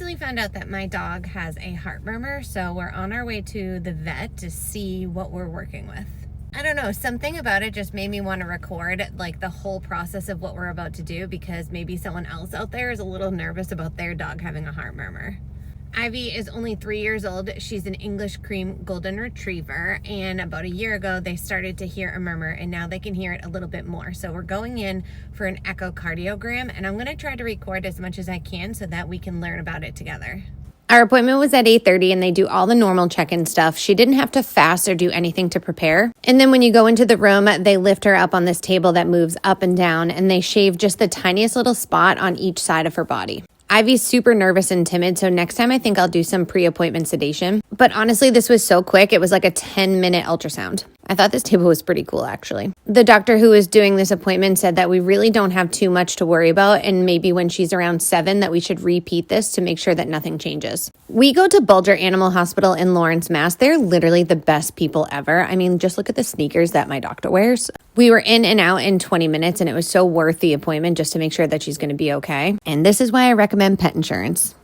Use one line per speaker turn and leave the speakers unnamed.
recently found out that my dog has a heart murmur, so we're on our way to the vet to see what we're working with. I don't know, something about it just made me want to record like the whole process of what we're about to do, because maybe someone else out there is a little nervous about their dog having a heart murmur. Ivy is only 3 years old. She's an English cream golden retriever, and about a year ago they started to hear a murmur, and now they can hear it a little bit more. So we're going in for an echocardiogram, and I'm going to try to record as much as I can so that we can learn about it together. Our appointment was at 8:30 and they do all the normal check-in stuff. She didn't have to fast or do anything to prepare. And then when you go into the room, they lift her up on this table that moves up and down, and they shave just the tiniest little spot on each side of her body. Ivy's super nervous and timid, so next time I think I'll do some pre-appointment sedation. But honestly, this was so quick, it was like a 10-minute ultrasound. I thought this table was pretty cool, actually. The doctor who was doing this appointment said that we really don't have too much to worry about, and maybe when she's around 7 that we should repeat this to make sure that nothing changes. We go to Bulger Animal Hospital in Lawrence, Mass. They're literally the best people ever. I mean, just look at the sneakers that my doctor wears. We were in and out in 20 minutes, and it was so worth the appointment just to make sure that she's going to be okay. And this is why I recommend pet insurance.